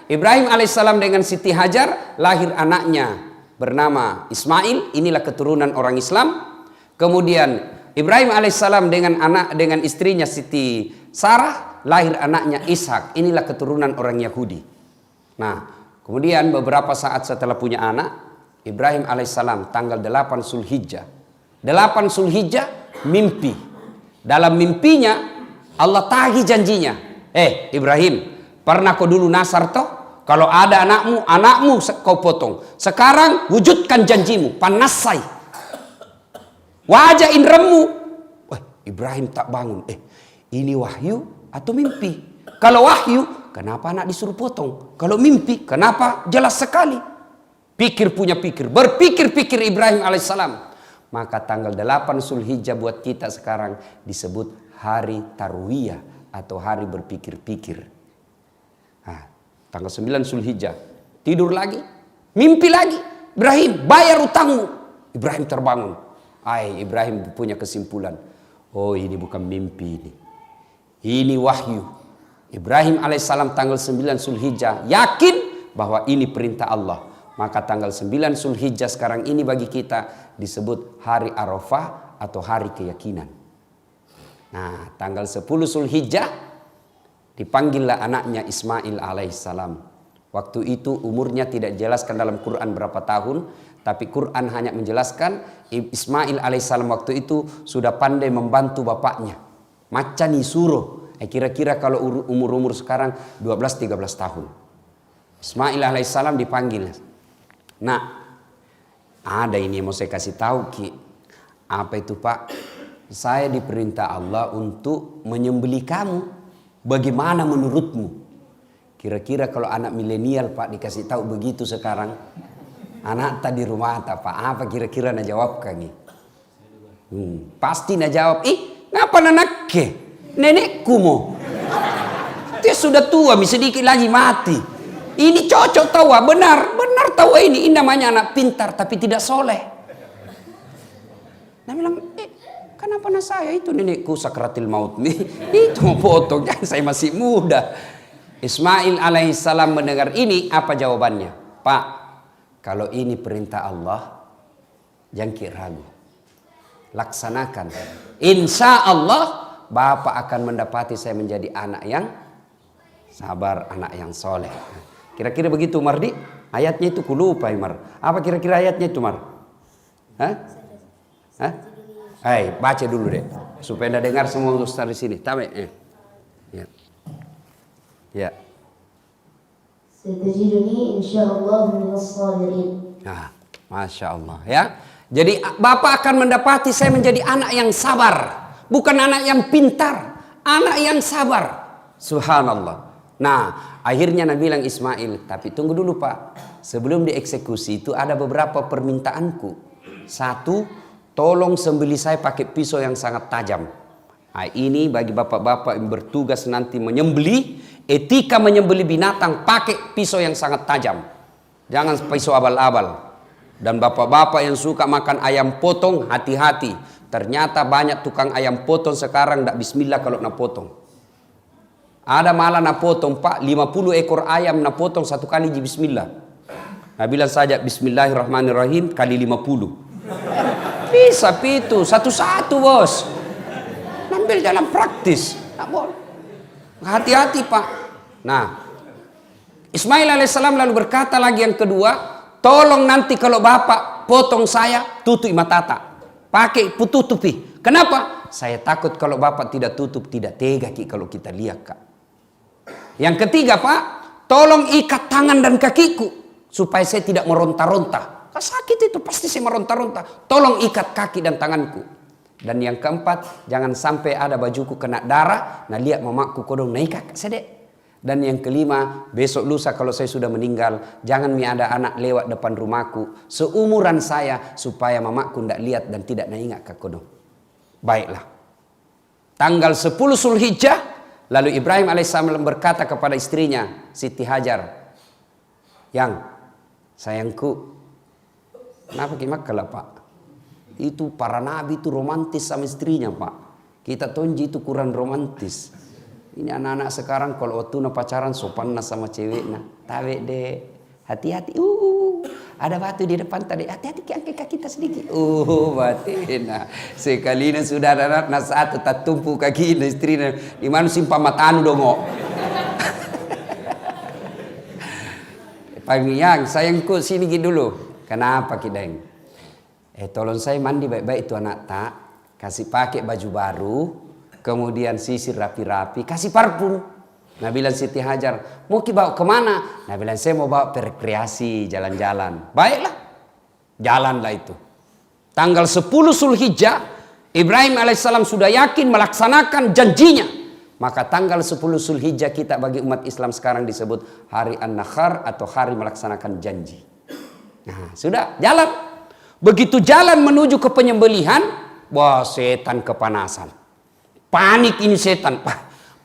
Ibrahim alaihissalam dengan Siti Hajar lahir anaknya bernama Ismail. Inilah keturunan orang Islam. Kemudian Ibrahim alaihissalam dengan istrinya Siti Sarah lahir anaknya Ishak. Inilah keturunan orang Yahudi. Nah, kemudian beberapa saat setelah punya anak, Ibrahim alaihissalam tanggal 8 Zulhijjah. 8 Zulhijjah mimpi. Dalam mimpinya Allah tagih janjinya. Ibrahim, pernah kau dulu nasar toh? Kalau ada anakmu kau potong. Sekarang wujudkan janjimu, panasai. Wajah indremu. Ibrahim tak bangun. Ini wahyu atau mimpi? Kalau wahyu, kenapa anak disuruh potong? Kalau mimpi, kenapa jelas sekali? Berpikir Ibrahim alaihissalam. Maka tanggal 8 Zulhijjah buat kita sekarang disebut hari Tarwiyah atau hari berpikir-pikir. Nah, tanggal 9 Zulhijjah tidur lagi, mimpi lagi. Ibrahim, bayar utangmu. Ibrahim terbangun. Ibrahim punya kesimpulan. Oh, ini bukan mimpi ini. Ini wahyu. Ibrahim alaihissalam tanggal 9 Zulhijjah yakin bahwa ini perintah Allah. Maka tanggal 9 Zulhijjah sekarang ini bagi kita disebut hari Arafah atau hari keyakinan. Nah, tanggal 10 Zulhijjah dipanggillah anaknya Ismail alaihissalam. Waktu itu umurnya tidak dijelaskan dalam Quran berapa tahun, tapi Quran hanya menjelaskan Ismail alaihissalam waktu itu sudah pandai membantu bapaknya. Macan disuruh. Kira-kira kalau umur sekarang 12-13 tahun. Ismail alaihissalam dipanggil. Nah, ada ini yang mau saya kasih tahu, Ki. Apa itu, Pak? Saya diperintah Allah untuk menyembelih kamu. Bagaimana menurutmu? Kira-kira kalau anak milenial, Pak, dikasih tahu begitu sekarang. Anak tadi rumah Pak, apa kira-kira na jawab kami? Pasti na jawab, ngapa anak ke? Nenekku mo. Dia sudah tua, sedikit lagi mati. Ini cocok tawa, benar tawa ini namanya anak pintar tapi tidak soleh. Nah bilang, kenapa na saya itu nenekku sakratil maut nih? Itu mau potong, kan saya masih muda. Ismail alaihissalam mendengar ini, apa jawabannya? Pak, kalau ini perintah Allah, jangan ragu. Laksanakan. Insya Allah, Bapak akan mendapati saya menjadi anak yang sabar, anak yang soleh. Kira-kira begitu, Mardi? Ayatnya itu kulupa, Mar. Apa kira-kira ayatnya itu, Mar? Baca dulu deh, supaya anda dengar semua ustaz di sini. Ya. Satajiduni insyaallah minas shalihin. Nah, Masya Allah ya. Jadi Bapak akan mendapati saya menjadi anak yang sabar. Bukan anak yang pintar, anak yang sabar. Subhanallah. Nah, akhirnya Nabi bilang Ismail, tapi tunggu dulu Pak. Sebelum dieksekusi itu ada beberapa permintaanku. Satu, tolong sembelih saya pakai pisau yang sangat tajam. Nah, ini bagi bapak-bapak yang bertugas nanti menyembelih, etika menyembelih binatang pakai pisau yang sangat tajam. Jangan pisau abal-abal. Dan bapak-bapak yang suka makan ayam potong, hati-hati. Ternyata banyak tukang ayam potong sekarang tidak bismillah kalau nak potong. Ada malah nak potong, Pak, 50 ekor ayam nak potong satu kali di bismillah. Nah, bilang saja bismillahirrahmanirrahim kali 50. Bisa itu satu-satu, Bos. Ambil jalan praktis. Tak boleh. Hati-hati, Pak. Nah, Ismail alaihissalam lalu berkata lagi yang kedua, tolong nanti kalau Bapak potong saya, tutup matata. Pakai tutupi. Kenapa? Saya takut kalau Bapak tidak tutup, tidak tega Ki kalau kita lihat, Kak. Yang ketiga, Pak, tolong ikat tangan dan kakiku supaya saya tidak meronta-ronta. Sakit itu pasti saya meronta-ronta. Tolong ikat kaki dan tanganku. Dan yang keempat, jangan sampai ada bajuku kena darah. Nah, lihat mamaku kodong naik kak sedek. Dan yang kelima, besok lusa kalau saya sudah meninggal, jangan ada anak lewat depan rumahku seumuran saya supaya mamaku tidak lihat dan tidak naik kak kodong. Baiklah. Tanggal 10 Zulhijjah, lalu Ibrahim alaihissalam berkata kepada istrinya Siti Hajar, yang sayangku, kenapa kimaklah Pak? Itu para nabi itu romantis sama istrinya, Pak. Kita tonji itu kurang romantis. Ini anak-anak sekarang kalau waktu pacaran sopan sama ceweknya. Tawe deh, hati-hati. Ada batu di depan tadi. Hati-hati angkat kaki kita sedikit. Batina. Sekalinya sudah ada anak satu tak tumpu kaki istrinya. Di mana simpang matanu dong. Pangyang, sayangku sini dulu. Kenapa kideng? Tolong saya mandi baik-baik itu anak tak. Kasih pakai baju baru. Kemudian sisir rapi-rapi. Kasih parfum. Nah bilang Siti Hajar, mau bawa kemana? Nah bilang saya mau bawa rekreasi, jalan-jalan. Baiklah. Jalanlah itu. Tanggal 10 Zulhijjah, Ibrahim alaihissalam sudah yakin melaksanakan janjinya. Maka tanggal 10 Zulhijjah kita bagi umat Islam sekarang disebut hari An-Nakhar atau hari melaksanakan janji. Nah sudah jalan. Begitu jalan menuju ke penyembelihan, wah setan kepanasan. Panik ini setan.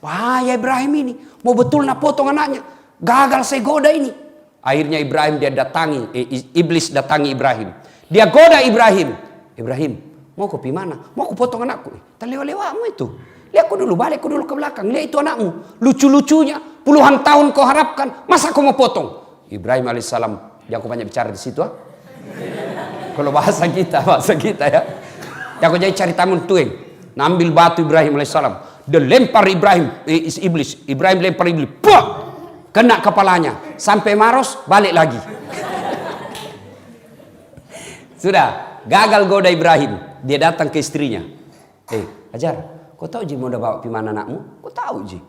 Ya Ibrahim ini mau betul nak potong anaknya. Gagal saya goda ini. Akhirnya Ibrahim dia datangi. Iblis datangi Ibrahim. Dia goda Ibrahim. Ibrahim mau kopi mana? Mau aku potong anakku. Terlewat-lewatmu itu. Lihat aku dulu, balik aku dulu ke belakang. Lihat itu anakmu. Lucu-lucunya. Puluhan tahun kau harapkan. Masa kau mau potong? Ibrahim alaihissalam. Jangan kau banyak bicara di situ. Kalau bahasa kita ya. Jangan kau jadi cari tamun tueng. Ambil batu Ibrahim alaihissalam. Dia lempar iblis. Ibrahim lempar iblis. Puh! Kena kepalanya. Sampai maros balik lagi. Sudah. Gagal goda Ibrahim. Dia datang ke istrinya. Hajar. Kau tahu Ji mau udah bawa pimana anakmu? Kau tahu Ji.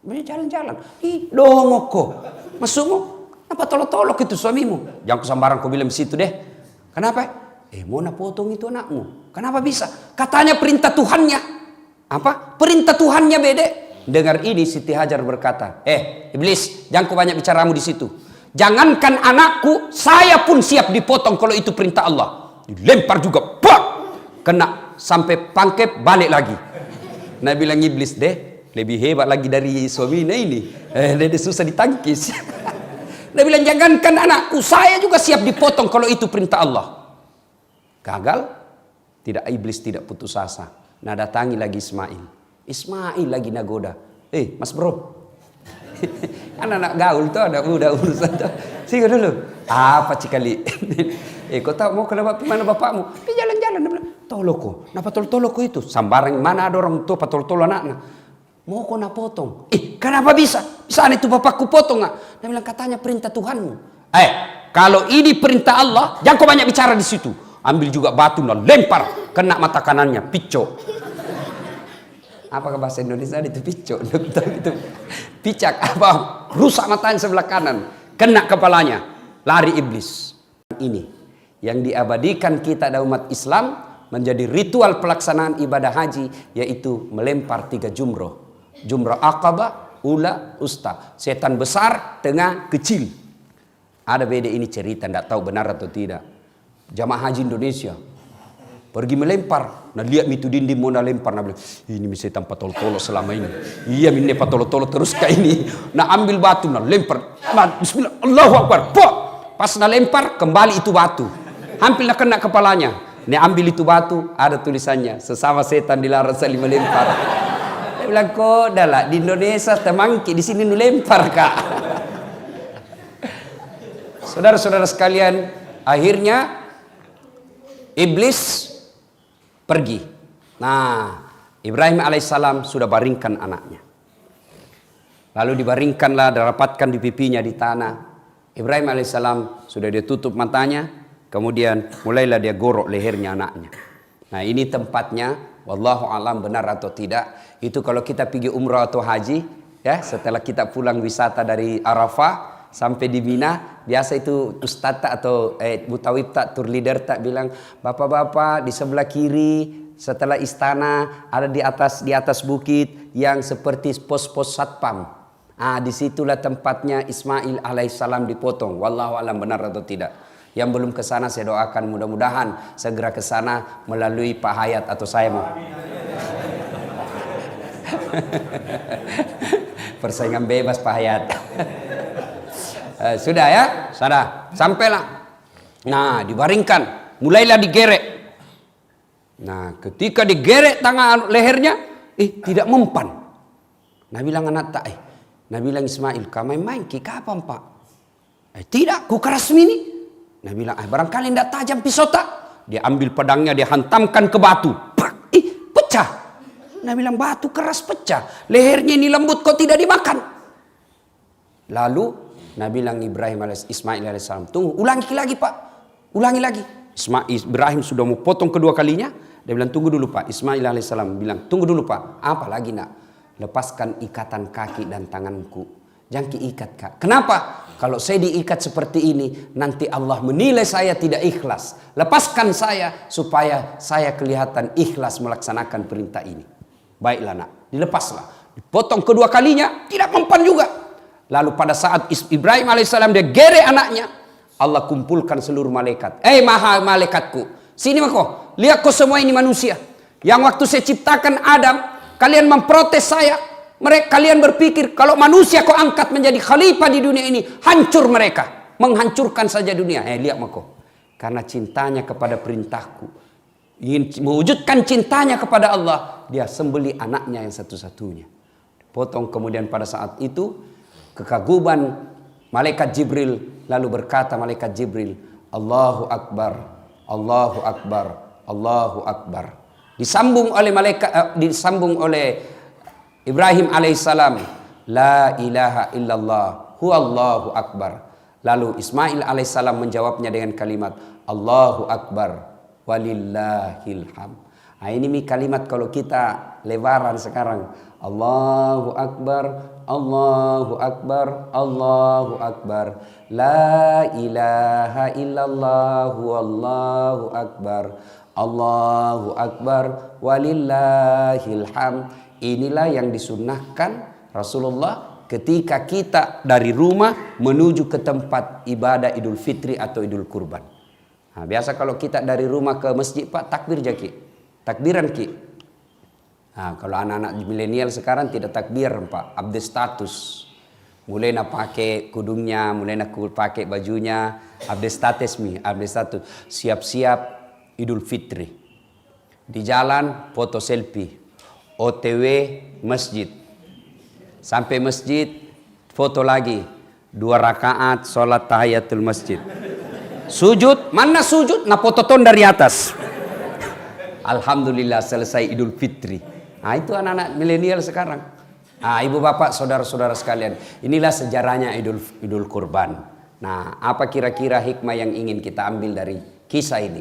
Boleh jalan-jalan. Dongok kau. Masukmu. Apa tolok-tolok itu suamimu? Jangan kesambaran kau bilang situ deh. Kenapa? Mau nak potong itu anakmu. Kenapa bisa? Katanya perintah Tuhannya. Apa? Perintah Tuhannya beda. Dengar ini Siti Hajar berkata, iblis, jangan kau banyak bicaramu di situ. Jangankan anakku, saya pun siap dipotong kalau itu perintah Allah. Dilempar juga, pak! Kena sampai pangkep balik lagi. Nah bilang iblis deh, lebih hebat lagi dari suaminya ini. Dia susah ditangkis. Dia bilang jangankan anakku, saya juga siap dipotong kalau itu perintah Allah. Gagal, tidak iblis tidak putus asa. Nah datangi lagi Ismail lagi nagoda. Mas bro, anak-anak gaul tuh ada udah urusan tuh. Sini dulu. Apa cikali? Kau tahu mau kenapa mana bapakmu? Jalan-jalan. Dia bilang, toloko. Napa toloko itu? Sambarang mana ada orang tua patol-tol anaknya. Mau kau nak potong? Kenapa bisa? Bisa itu bapakku potong nggak? Dia bilang katanya perintah Tuhanmu. Kalau ini perintah Allah, jangan kau banyak bicara di situ. Ambil juga batu dan lempar kena mata kanannya, picok. Apakah bahasa Indonesia itu picok? Itu picak apa? Rusak matanya sebelah kanan, kena kepalanya, lari iblis. Ini yang diabadikan kita dan umat Islam menjadi ritual pelaksanaan ibadah haji, yaitu melempar 3 jumroh. Jumroh Aqabah, Ula, Usta. Setan besar, tengah, kecil. Ada beda ini cerita, tidak tahu benar atau tidak. Jamaah haji Indonesia pergi melempar. Nah lihat itu dinding mau lempar. Nah bilang, ini setan patol-tolo selama ini. Iya ini patol-tolo terus kayak ini. Nah ambil batu, nah lempar. Nah, bismillah, Allahu Akbar. Pas nah lempar, kembali itu batu. Hampir nah kena kepalanya. Nah ambil itu batu, ada tulisannya. Sesama setan dilarang saling melempar. Dia bilang, kok dah lah di Indonesia temangki, di sini nu lempar kak. Saudara-saudara sekalian, akhirnya iblis pergi. Nah, Ibrahim alaihissalam sudah baringkan anaknya. Lalu dibaringkanlah, dirapatkan di pipinya di tanah. Ibrahim alaihissalam sudah dia tutup matanya. Kemudian mulailah dia gorok lehernya anaknya. Nah ini tempatnya, wallahu alam benar atau tidak. Itu kalau kita pergi umrah atau haji, ya setelah kita pulang wisata dari Arafah sampai di Mina, biasa itu ustadz atau mutawib tak tour leader tak bilang, bapak-bapak di sebelah kiri setelah istana ada di atas bukit yang seperti pos-pos satpam. Disitulah tempatnya Ismail alaihissalam dipotong. Wallahu alam benar atau tidak. Yang belum ke sana saya doakan mudah-mudahan segera ke sana melalui Pak Hayat atau saya mau. Persaingan bebas Pak Hayat. Sudah ya, sudah sampailah. Nah, dibaringkan, mulailah digerek. Nah, ketika digerek tangan lehernya, tidak mempan. Nabi bilang anak tak, Nabi bilang Ismail, kamu main ki kapan pak? Tidak, ku keras mini. Nabi bilang, barangkali tidak tajam pisau tak? Dia ambil pedangnya, dia hantamkan ke batu. Pecah. Nabi bilang, batu keras pecah. Lehernya ini lembut, kok tidak dimakan? Lalu Nabi bilang Ismail alaihissalam, tunggu, ulangi lagi pak. Ulangi lagi. Ibrahim sudah mau potong kedua kalinya. Dia bilang, tunggu dulu pak. Ismail alaihissalam bilang, tunggu dulu pak. Apa lagi nak? Lepaskan ikatan kaki dan tanganku. Jangan diikat kak. Kenapa? Kalau saya diikat seperti ini, nanti Allah menilai saya tidak ikhlas. Lepaskan saya supaya saya kelihatan ikhlas melaksanakan perintah ini. Baiklah nak, dilepaslah. Dipotong kedua kalinya, tidak mempan juga. Lalu pada saat Ibrahim alaihissalam dia gere anaknya, Allah kumpulkan seluruh malaikat. Malaikatku, sini mako, lihat kau semua ini manusia. Yang waktu saya ciptakan Adam, kalian memprotes saya. Kalian berpikir kalau manusia kau angkat menjadi khalifah di dunia ini, hancur mereka, menghancurkan saja dunia. Lihat mako, karena cintanya kepada perintahku, ingin mewujudkan cintanya kepada Allah, dia sembeli anaknya yang satu-satunya. Potong. Kemudian pada saat itu kekaguman malaikat Jibril, lalu berkata malaikat Jibril, Allahu Akbar, Allahu Akbar, Allahu Akbar. Disambung oleh Ibrahim alaihissalam, La ilaha illallah, huwallahu akbar. Lalu Ismail alaihissalam menjawabnya dengan kalimat, Allahu Akbar, walillahil hamd. Ini kalimat kalau kita lebaran sekarang, Allahu Akbar, Allahu Akbar, Allahu Akbar, La ilaha illallah, huwallahu akbar, Allahu Akbar, walillahil hamd. Inilah yang disunnahkan Rasulullah ketika kita dari rumah menuju ke tempat ibadah Idul Fitri atau Idul Kurban. Biasa kalau kita dari rumah ke masjid pak, takbir jaki, takbiran ki. Kalau anak-anak milenial sekarang tidak takbir pak, update status. Mulai nak pakai kudungnya, mulai nak pakai bajunya, update status update status. Siap-siap Idul Fitri. Di jalan foto selfie. OTW masjid. Sampai masjid foto lagi. 2 rakaat sholat tahiyatul masjid. Sujud, mana sujud? Nah foto ton dari atas. Alhamdulillah selesai Idul Fitri. Itu anak-anak milenial sekarang. Ibu bapak saudara-saudara sekalian, inilah sejarahnya Idul Kurban. Nah, apa kira-kira hikmah yang ingin kita ambil dari kisah ini?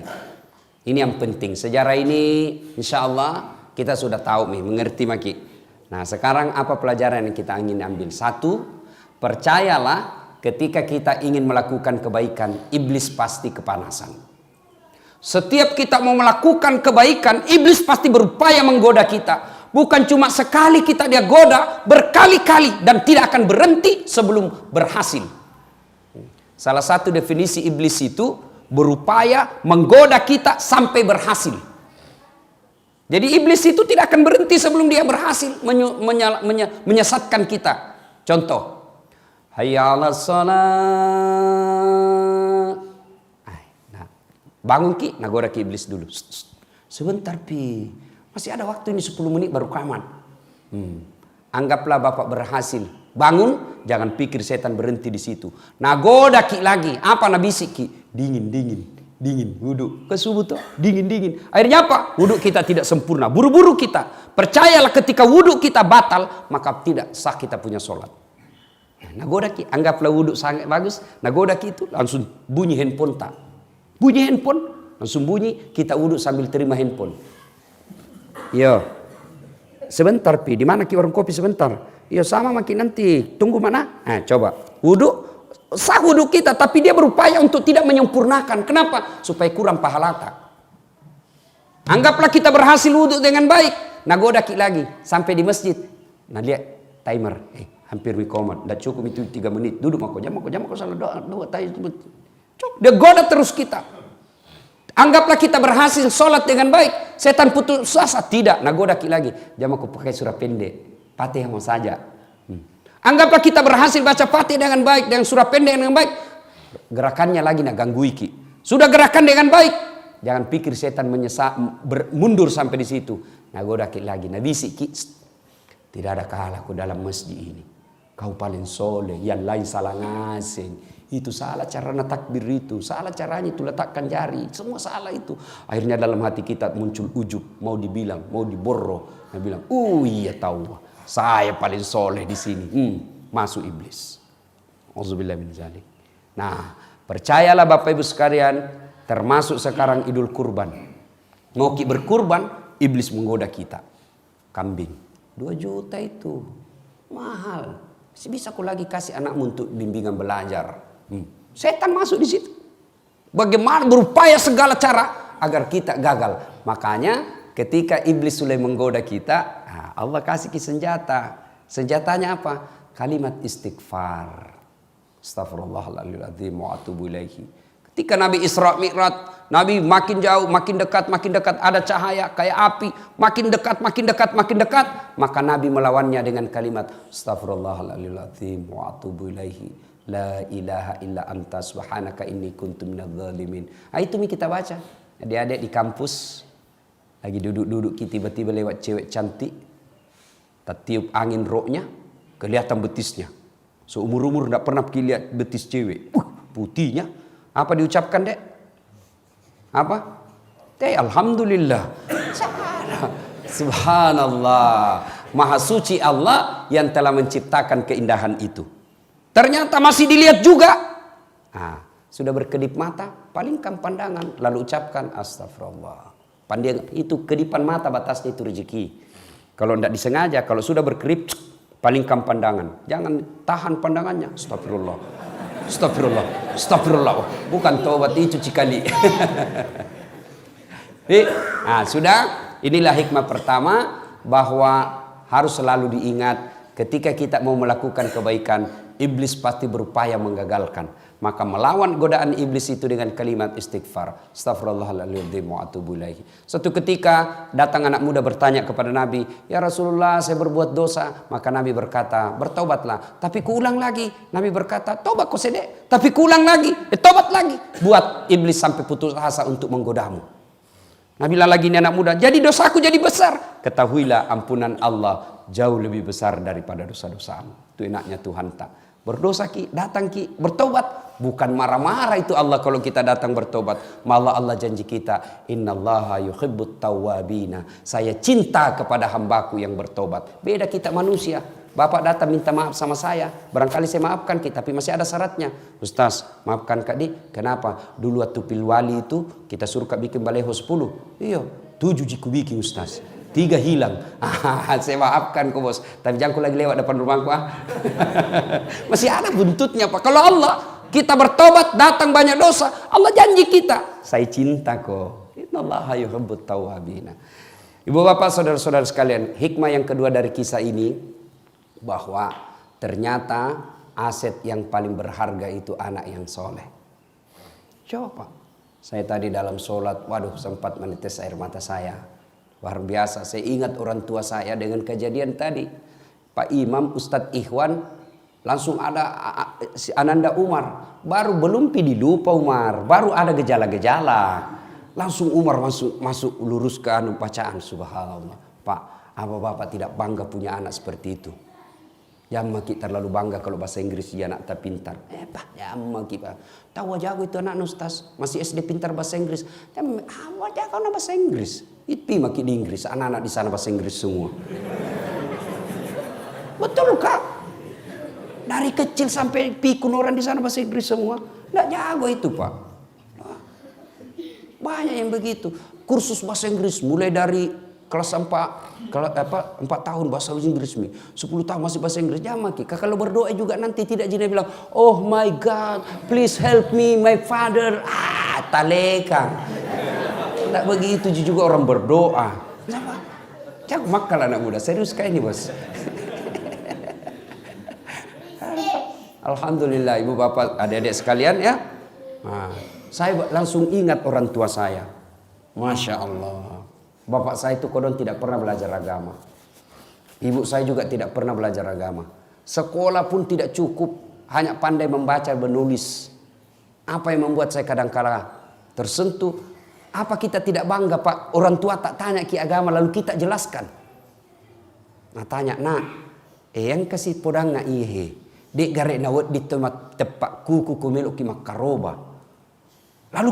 Ini yang penting. Sejarah ini insya Allah kita sudah tahu mengerti maki. Nah sekarang apa pelajaran yang kita ingin ambil? 1, percayalah ketika kita ingin melakukan kebaikan, iblis pasti kepanasan. Setiap kita mau melakukan kebaikan, iblis pasti berupaya menggoda kita. Bukan cuma sekali kita dia goda, berkali-kali dan tidak akan berhenti sebelum berhasil. Salah satu definisi iblis itu berupaya menggoda kita sampai berhasil. Jadi iblis itu tidak akan berhenti sebelum dia berhasil menyesatkan kita. Contoh, hayya 'alas shalah. Bangun ki, nagoda ki iblis dulu. Sebentar pi, masih ada waktu ini 10 menit baru kaman. Anggaplah bapak berhasil. Bangun, jangan pikir setan berhenti di situ. Nagoda ki lagi, apa nabisik ki? Dingin, wudhu ke subuh tuh, dingin. Akhirnya apa? Wudhu kita tidak sempurna, buru-buru kita. Percayalah ketika wudhu kita batal, maka tidak sah kita punya sholat. Nagoda ki, anggaplah wudhu sangat bagus. Nagoda ki itu langsung bunyi handphone tak. Bunyi handphone, langsung bunyi, kita wudhu sambil terima handphone. Yo, sebentar pi, di mana ki warung kopi sebentar? Yo sama makin nanti, tunggu mana? Coba wudhu. Sah wudhu kita, tapi dia berupaya untuk tidak menyempurnakan. Kenapa? Supaya kurang pahala tak. Anggaplah kita berhasil wudhu dengan baik. Nagoda ki lagi sampai di masjid. Nah lihat timer, hampir mikomat. Dah cukup itu 3 menit. Duduk mako jam salah doa dia goda terus kita. Anggaplah kita berhasil sholat dengan baik. Setan putus asa, tidak. Nagoda ki lagi. Jam aku pakai surah pendek. Fatihah mau saja. Anggaplah kita berhasil baca Fatihah dengan baik, dengan surah pendek dengan baik. Gerakannya lagi nak ganggu iki. Sudah gerakan dengan baik. Jangan pikir setan mundur sampai di situ. Nagoda ki lagi, nabisi ki. Tidak ada kalahku dalam masjid ini. Kau paling soleh, yang lain salah ngasih. Itu salah cara takbir itu, salah caranya itu letakkan jari, semua salah itu. Akhirnya dalam hati kita muncul ujub, mau dibilang, mau diborro. Dia bilang, iya tahu, saya paling soleh di sini. Masuk iblis. Auzubillah min dzalik. Nah, percayalah Bapak Ibu sekalian, termasuk sekarang Idul Kurban. Mau berkurban, iblis menggoda kita. Kambing, 2 juta itu mahal. Bisa aku lagi kasih anakmu untuk bimbingan belajar. Setan masuk di situ. Bagaimana berupaya segala cara agar kita gagal. Makanya ketika iblis sudah menggoda kita, Allah kasih senjata. Senjatanya apa? Kalimat istighfar. Astaghfirullahaladzim wa atubu ilaihi. Ketika Nabi Isra Mi'raj, Nabi makin jauh, makin dekat, ada cahaya kayak api, makin dekat. Maka Nabi melawannya dengan kalimat Astaghfirullahaladzim wa atubu ilaihi. La ilaha illa anta subhanaka inni kuntu minadz zalimin. Itu kita baca. Adik-adik di kampus lagi duduk-duduk, tiba-tiba lewat cewek cantik, tertiup angin roknya, kelihatan betisnya. Seumur-umur tidak pernah lihat betis cewek. Putihnya. Apa diucapkan, Dek? Apa? Alhamdulillah. Subhanallah. Maha suci Allah yang telah menciptakan keindahan itu. Ternyata masih dilihat juga. Sudah berkedip mata, palingkan pandangan, lalu ucapkan astagfirullah. Itu kedipan mata batasnya itu rezeki. Kalau tidak disengaja, kalau sudah berkedip, palingkan pandangan. Jangan tahan pandangannya. Astagfirullah. Bukan tobat itu cikali. Sudah. Inilah hikmah pertama, bahwa harus selalu diingat ketika kita mau melakukan kebaikan, iblis pasti berupaya menggagalkan. Maka melawan godaan iblis itu dengan kalimat istighfar. Astaghfirullahaladzim wa atubu ilaihi. Suatu ketika datang anak muda bertanya kepada Nabi, "Ya Rasulullah, saya berbuat dosa." Maka Nabi berkata, "Bertobatlah." Tapi kuulang lagi. Nabi berkata, "Tobat kau sedek." Tapi kuulang lagi. Tobat lagi. Buat iblis sampai putus asa untuk menggodamu. Nabi lagi ini anak muda, "Jadi dosaku jadi besar." Ketahuilah ampunan Allah jauh lebih besar daripada dosa-dosamu. Itu enaknya Tuhan tak. Berdosa datang bertobat. Bukan marah-marah itu Allah kalau kita datang bertobat. Malah Allah janji kita, innallaha yuhibbut tawwabina. Saya cinta kepada hambaku yang bertobat. Beda kita manusia. Bapak datang minta maaf sama saya. Barangkali saya maafkan kita, tapi masih ada syaratnya. Ustaz, maafkan Kak Dik. Kenapa? Dulu waktu pilwali itu kita suruh Kak bikin baleho 10. Iya, 7 jiku bikin Ustaz. 3 hilang. Saya maafkan kok bos. Tapi jangan ku lagi lewat depan rumahku. Masih ada buntutnya Pak. Kalau Allah kita bertobat, datang banyak dosa, Allah janji kita, saya cinta kok. Innallaha yuhibbut tawwabina. Ibu bapak saudara-saudara sekalian, hikmah yang kedua dari kisah ini, bahwa ternyata aset yang paling berharga itu anak yang soleh. Coba, saya tadi dalam sholat, waduh sempat menetes air mata saya. Luar biasa, saya ingat orang tua saya dengan kejadian tadi. Pak Imam, Ustadz Ikhwan, langsung ada si Ananda Umar. Baru belum dilupa Umar, baru ada gejala-gejala. Langsung Umar masuk lurus ke bacaan. Subhanallah. Pak, apa Bapak tidak bangga punya anak seperti itu? Jangan kita terlalu bangga kalau bahasa Inggris dia anak tak pintar. Pak, jangan kita. Tahu aja aku itu anak Ustaz, masih SD pintar bahasa Inggris. Awal aja kau bahasa Inggris. Itu makin di Inggris, anak-anak di sana bahasa Inggris semua. Betul Kak? Dari kecil sampai pikun orang di sana bahasa Inggris semua. Nggak jago itu Pak. Banyak yang begitu. Kursus bahasa Inggris mulai dari kelas 4 tahun bahasa Inggris 10 tahun masih bahasa Inggris. Jangan Kak, kalau berdoa juga nanti tidak jadi bilang, "Oh my God, please help me my father." Talekang. Tidak begitu juga orang berdoa. Kenapa? Jangan makal anak muda. Serius kayak ini bos. Alhamdulillah ibu bapak adik-adik sekalian ya. Saya langsung ingat orang tua saya. Masya Allah. Bapak saya itu kodon tidak pernah belajar agama. Ibu saya juga tidak pernah belajar agama. Sekolah pun tidak cukup. Hanya pandai membaca dan menulis. Apa yang membuat saya kadang-kala tersentuh. Apa kita tidak bangga Pak? Orang tua tak tanya ki agama lalu kita jelaskan. Nah tanya, nak, yang kasih podang na ihe. Dek garek nawat di tempat tepak kuku kumeluk ki makaroba. Lalu